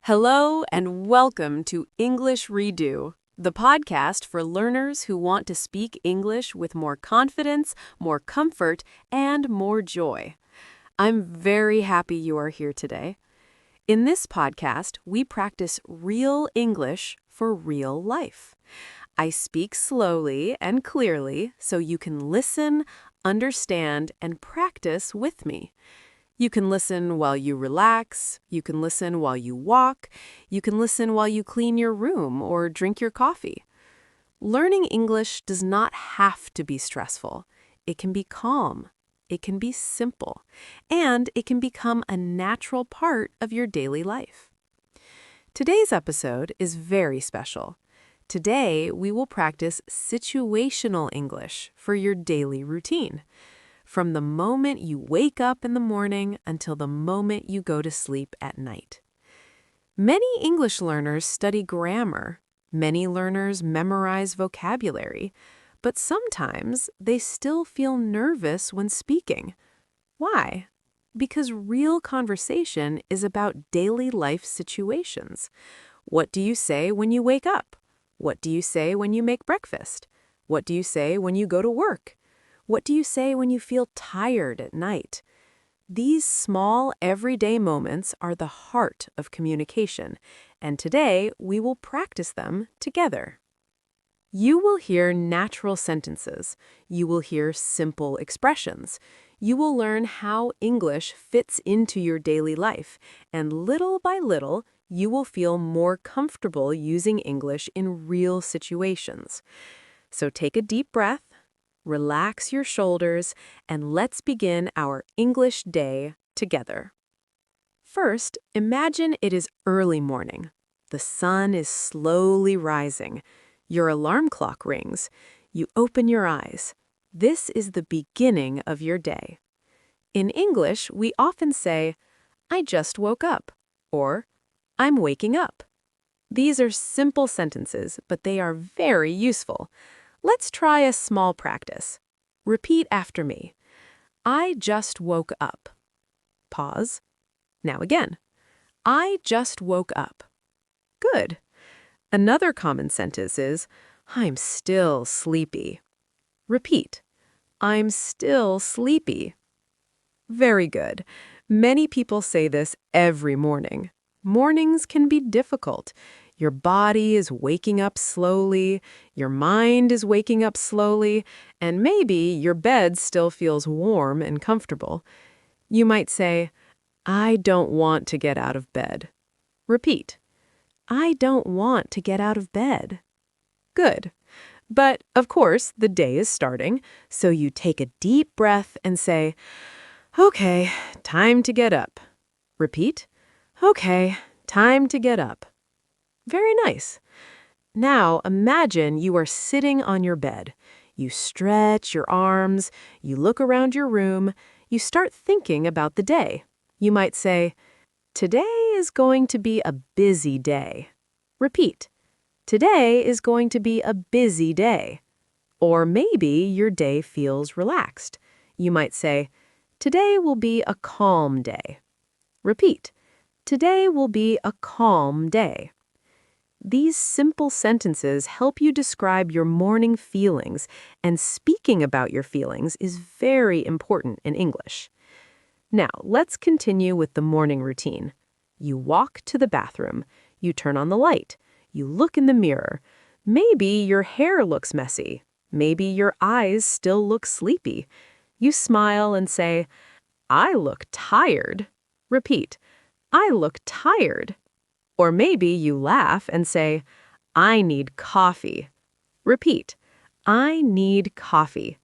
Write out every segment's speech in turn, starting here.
Hello and welcome to English Redo, the podcast for learners who want to speak English with more confidence, more comfort, and more joy. I'm very happy you are here today. In this podcast, we practice real English for real life. I speak slowly and clearly so you can listen, understand, and practice with me. You can listen while you relax, you can listen while you walk, you can listen while you clean your room or drink your coffee. Learning English does not have to be stressful. It can be calm, it can be simple, and it can become a natural part of your daily life. Today's episode is very special. Today, we will practice situational English for your daily routine. From the moment you wake up in the morning until the moment you go to sleep at night. Many English learners study grammar. Many learners memorize vocabulary. But sometimes they still feel nervous when speaking. Why? Because real conversation is about daily life situations. What do you say when you wake up? What do you say when you make breakfast? What do you say when you go to work? What do you say when you feel tired at night? These small, everyday moments are the heart of communication, and today we will practice them together. You will hear natural sentences. You will hear simple expressions. You will learn how English fits into your daily life, and little by little, you will feel more comfortable using English in real situations. So take a deep breath. Relax your shoulders, and let's begin our English day together. First, imagine it is early morning. The sun is slowly rising. Your alarm clock rings. You open your eyes. This is the beginning of your day. In English, we often say, "I just woke up," or "I'm waking up." These are simple sentences, but they are very useful. Let's try a small practice. Repeat after me. I just woke up. Pause. Now again. I just woke up. Good. Another common sentence is, I'm still sleepy. Repeat. I'm still sleepy. Very good. Many people say this every morning. Mornings can be difficult. Your body is waking up slowly, your mind is waking up slowly, and maybe your bed still feels warm and comfortable. You might say, I don't want to get out of bed. Repeat. I don't want to get out of bed. Good. But, of course, the day is starting, so you take a deep breath and say, Okay, time to get up. Repeat. Okay, time to get up. Very nice. Now imagine you are sitting on your bed. You stretch your arms, you look around your room, you start thinking about the day. You might say, Today is going to be a busy day. Repeat. Today is going to be a busy day. Or maybe your day feels relaxed. You might say, Today will be a calm day. Repeat. Today will be a calm day. These simple sentences help you describe your morning feelings, and speaking about your feelings is very important in English. Now, let's continue with the morning routine. You walk to the bathroom. You turn on the light. You look in the mirror. Maybe your hair looks messy. Maybe your eyes still look sleepy. You smile and say, I look tired. Repeat, I look tired. Or maybe you laugh and say, I need coffee. Repeat, I need coffee.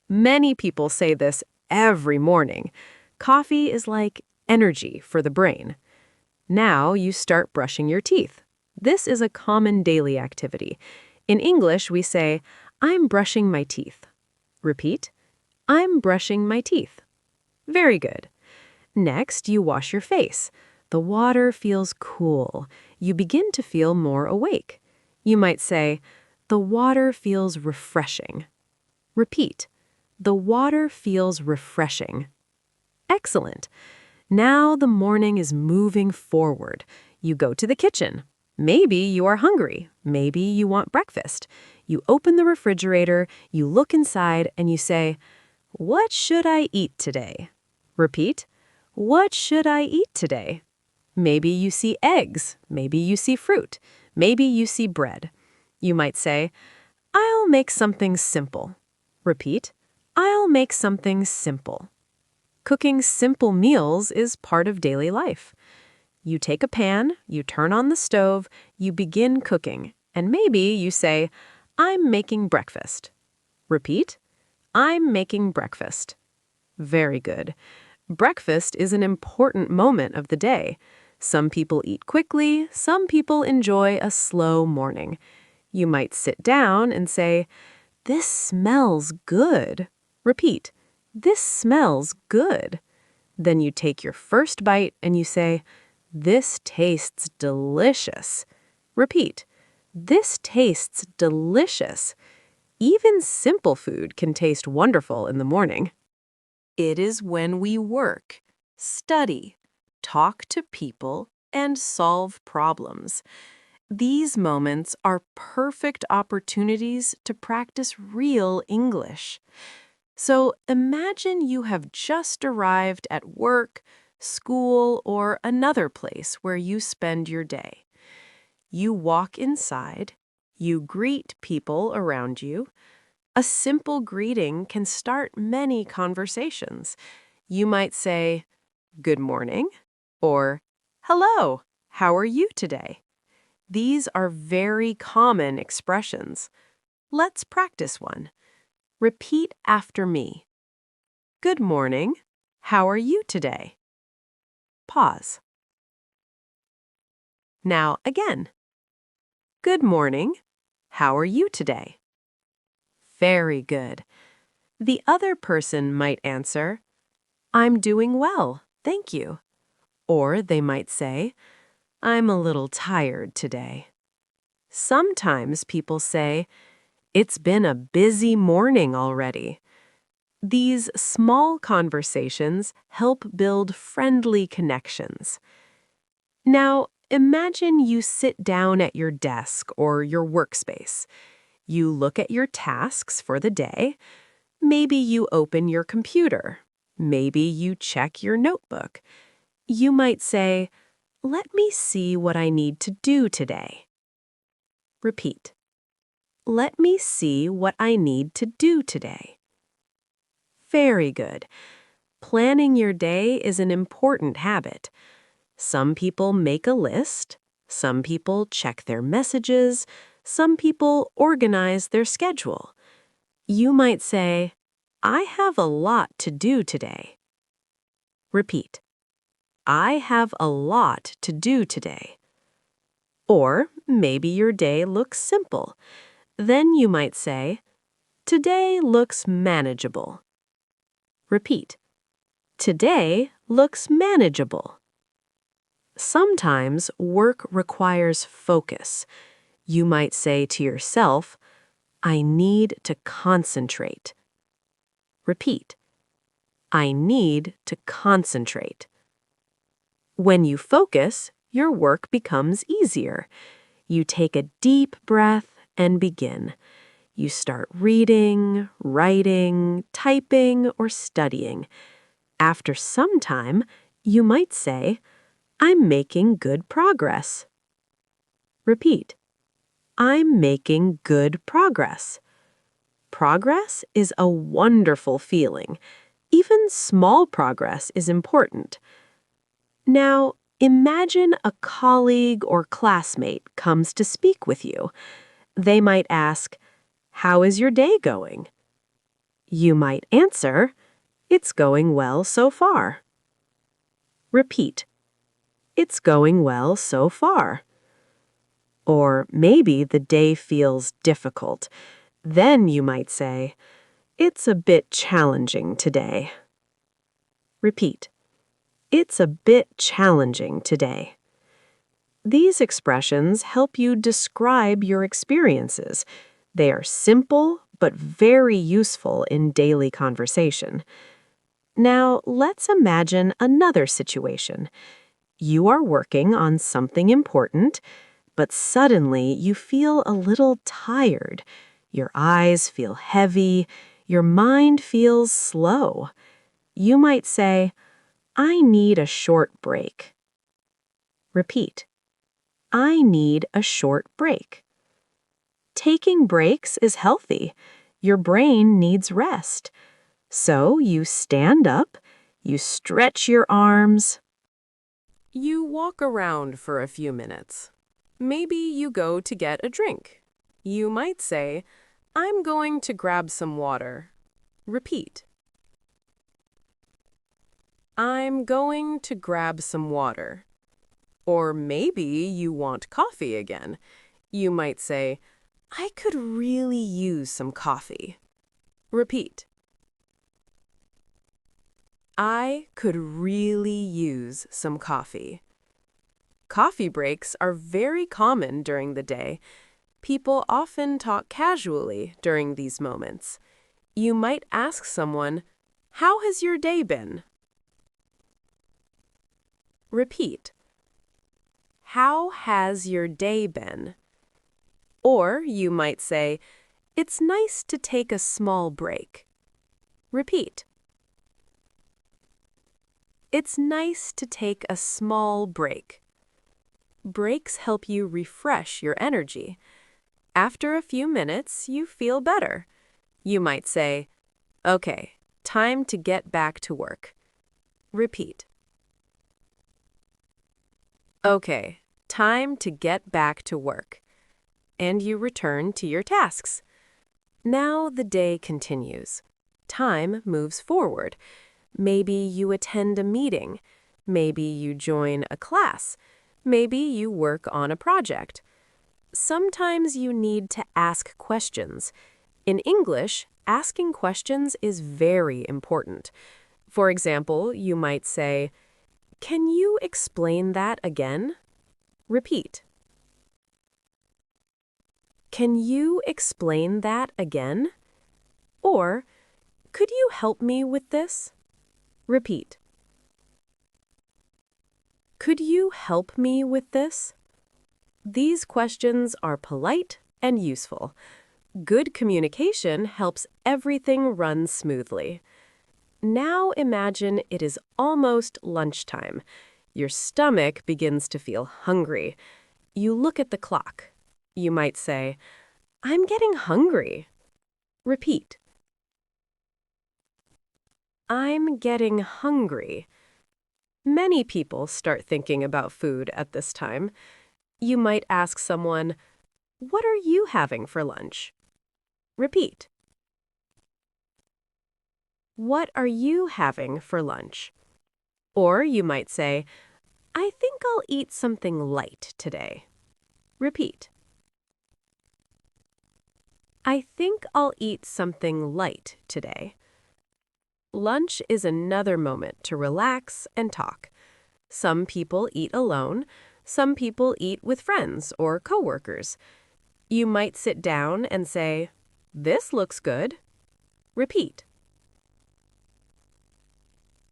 Many people say this every morning. Coffee is like energy for the brain. Now you start brushing your teeth. This is a common daily activity. In English, we say, I'm brushing my teeth. Repeat, I'm brushing my teeth. Very good. Next, you wash your face. The water feels cool. You begin to feel more awake. You might say, the water feels refreshing. Repeat, the water feels refreshing. Excellent. Now the morning is moving forward. You go to the kitchen. Maybe you are hungry. Maybe you want breakfast. You open the refrigerator, you look inside, and you say, "What should I eat today?" Repeat, "What should I eat today?" Maybe you see eggs. Maybe you see fruit. Maybe you see bread. You might say, "I'll make something simple." Repeat, "I'll make something simple." Cooking simple meals is part of daily life. You take a pan, you turn on the stove, you begin cooking, and maybe you say, "I'm making breakfast." Repeat, "I'm making breakfast." Very good. Breakfast is an important moment of the day. Some people eat quickly, some people enjoy a slow morning. You might sit down and say, "This smells good." Repeat, "This smells good." Then you take your first bite and you say, "This tastes delicious." Repeat, "This tastes delicious." Even simple food can taste wonderful in the morning. It is when we work, study, talk to people, and solve problems. These moments are perfect opportunities to practice real English. So imagine you have just arrived at work, school, or another place where you spend your day. You walk inside, you greet people around you. A simple greeting can start many conversations. You might say, "Good morning," or "Hello, how are you today?" These are very common expressions. Let's practice one. Repeat after me. Good morning. How are you today? Pause. Now again. Good morning. How are you today? Very good. The other person might answer, "I'm doing well, thank you." Or they might say, "I'm a little tired today." Sometimes people say, "It's been a busy morning already." These small conversations help build friendly connections. Now, imagine you sit down at your desk or your workspace. You look at your tasks for the day. Maybe you open your computer. Maybe you check your notebook. You might say, "Let me see what I need to do today." Repeat. Let me see what I need to do today. Very good. Planning your day is an important habit. Some people make a list. Some people check their messages. Some people organize their schedule. You might say, "I have a lot to do today." Repeat. I have a lot to do today. Or maybe your day looks simple. Then you might say, "Today looks manageable." Repeat. Today looks manageable. Sometimes work requires focus. You might say to yourself, "I need to concentrate." Repeat. I need to concentrate. When you focus, your work becomes easier. You take a deep breath and begin. You start reading, writing, typing, or studying. After some time, you might say, "I'm making good progress." Repeat. I'm making good progress. Progress is a wonderful feeling. Even small progress is important. Now, imagine a colleague or classmate comes to speak with you. They might ask, "How is your day going?" You might answer, "It's going well so far." Repeat. It's going well so far. Or maybe the day feels difficult. Then you might say, "It's a bit challenging today." Repeat. It's a bit challenging today. These expressions help you describe your experiences. They are simple but very useful in daily conversation. Now, let's imagine another situation. You are working on something important, but suddenly you feel a little tired. Your eyes feel heavy. Your mind feels slow. You might say, I need a short break. Repeat. I need a short break. Taking breaks is healthy. Your brain needs rest. So you stand up, you stretch your arms. You walk around for a few minutes. Maybe you go to get a drink. You might say, I'm going to grab some water. Repeat. I'm going to grab some water. Or maybe you want coffee again. You might say, I could really use some coffee. Repeat. I could really use some coffee. Coffee breaks are very common during the day. People often talk casually during these moments. You might ask someone, how has your day been? Repeat. How has your day been? Or you might say, it's nice to take a small break. Repeat. It's nice to take a small break. Breaks help you refresh your energy. After a few minutes, you feel better. You might say, okay, time to get back to work. Repeat. Okay, time to get back to work. And you return to your tasks. Now the day continues. Time moves forward. Maybe you attend a meeting. Maybe you join a class. Maybe you work on a project. Sometimes you need to ask questions. In English, asking questions is very important. For example, you might say, can you explain that again? Repeat. Can you explain that again? Or, could you help me with this? Repeat. Could you help me with this? These questions are polite and useful. Good communication helps everything run smoothly. Now imagine it is almost lunchtime. Your stomach begins to feel hungry. You look at the clock. You might say, I'm getting hungry. Repeat. I'm getting hungry. Many people start thinking about food at this time. You might ask someone, what are you having for lunch? Repeat. What are you having for lunch? Or you might say, I think I'll eat something light today. Repeat. I think I'll eat something light today. Lunch is another moment to relax and talk. Some people eat alone. Some people eat with friends or coworkers. You might sit down and say, this looks good. Repeat.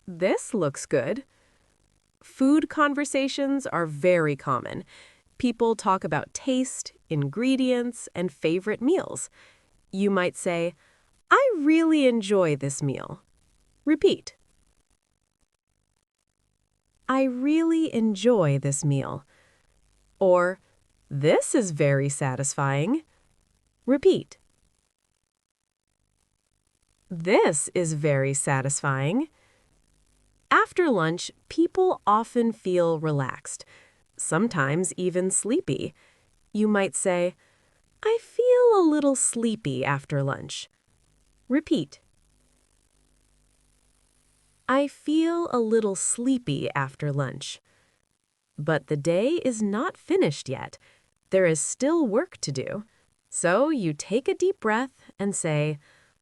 This looks good. Food conversations are very common. People talk about taste, ingredients, and favorite meals. You might say, I really enjoy this meal. Repeat. I really enjoy this meal. Or, this is very satisfying. Repeat. This is very satisfying. After lunch, people often feel relaxed, sometimes even sleepy. You might say, I feel a little sleepy after lunch. Repeat. I feel a little sleepy after lunch. But the day is not finished yet. There is still work to do. So you take a deep breath and say,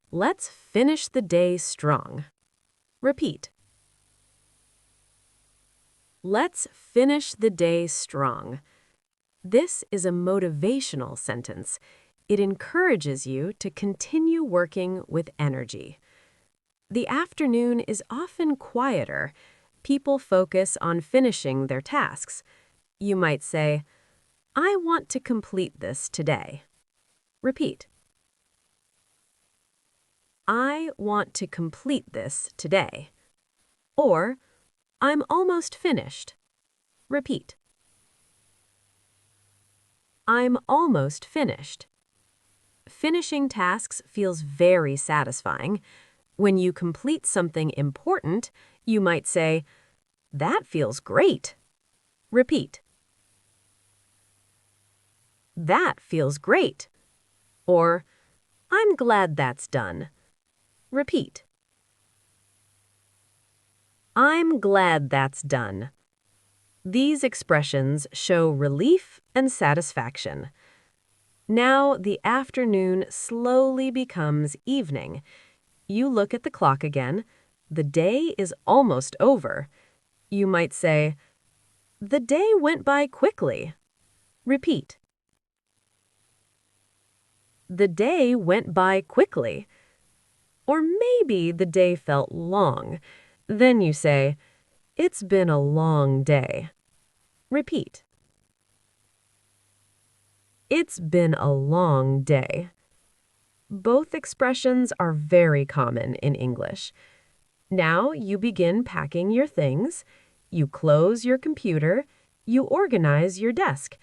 let's finish the day strong. Repeat. Let's finish the day strong. This is a motivational sentence. It encourages you to continue working with energy. The afternoon is often quieter. people focus on finishing their tasks. You might say, I want to complete this today. Repeat. I want to complete this today. Or, I'm almost finished. Repeat. I'm almost finished. Finishing tasks feels very satisfying. When you complete something important, you might say, that feels great. Repeat. That feels great. Or, I'm glad that's done. Repeat. I'm glad that's done. These expressions show relief and satisfaction. Now the afternoon slowly becomes evening. You look at the clock again. The day is almost over. You might say, the day went by quickly. Repeat. The day went by quickly. Or maybe the day felt long. Then you say, it's been a long day. Repeat. It's been a long day. Both expressions are very common in English. Now you begin packing your things. You close your computer. You organize your desk.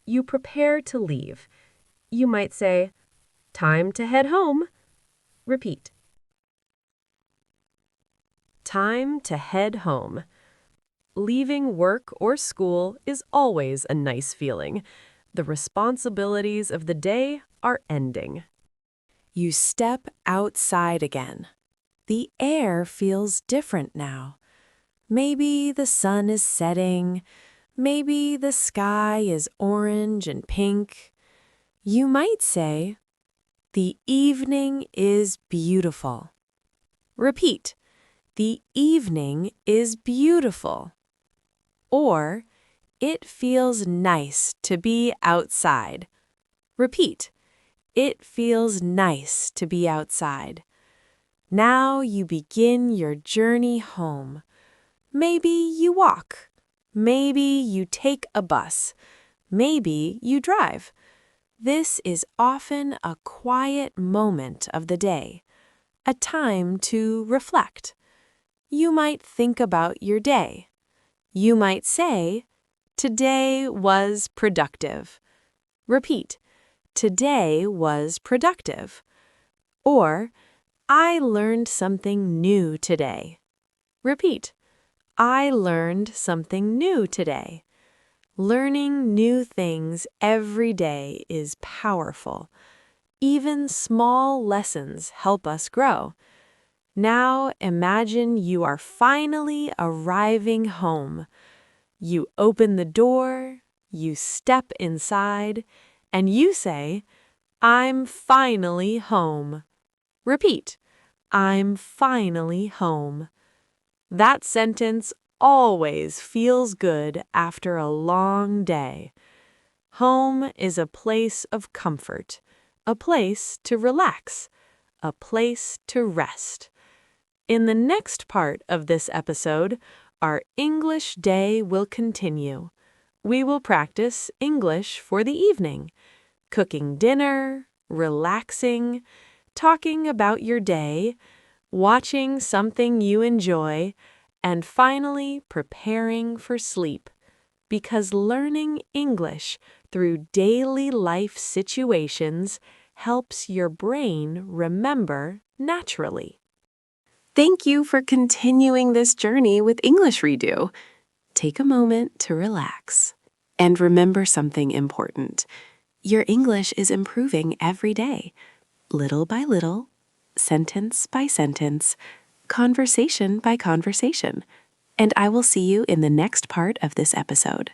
You prepare to leave. You might say, time to head home. Repeat. Time to head home. Leaving work or school is always a nice feeling. The responsibilities of the day are ending. You step outside again. The air feels different now. Maybe the sun is setting. Maybe the sky is orange and pink. You might say, the evening is beautiful. Repeat. The evening is beautiful. Or, it feels nice to be outside. Repeat. It feels nice to be outside. Now you begin your journey home. Maybe you walk. Maybe you take a bus. Maybe you drive. This is often a quiet moment of the day, a time to reflect. You might think about your day. You might say, today was productive. Repeat. Today was productive. Or, I learned something new today. Repeat. I learned something new today. Learning new things every day is powerful. Even small lessons help us grow. Now imagine you are finally arriving home. You open the door, you step inside, and you say, I'm finally home. Repeat. I'm finally home. That sentence always feels good after a long day. Home is a place of comfort, a place to relax, a place to rest. In the next part of this episode, our English day will continue. We will practice English for the evening, cooking dinner, relaxing, talking about your day, watching something you enjoy, and finally preparing for sleep. Because learning English through daily life situations helps your brain remember naturally. Thank you for continuing this journey with English Redo. Take a moment to relax. And remember something important. Your English is improving every day, little by little, sentence by sentence, conversation by conversation. And I will see you in the next part of this episode.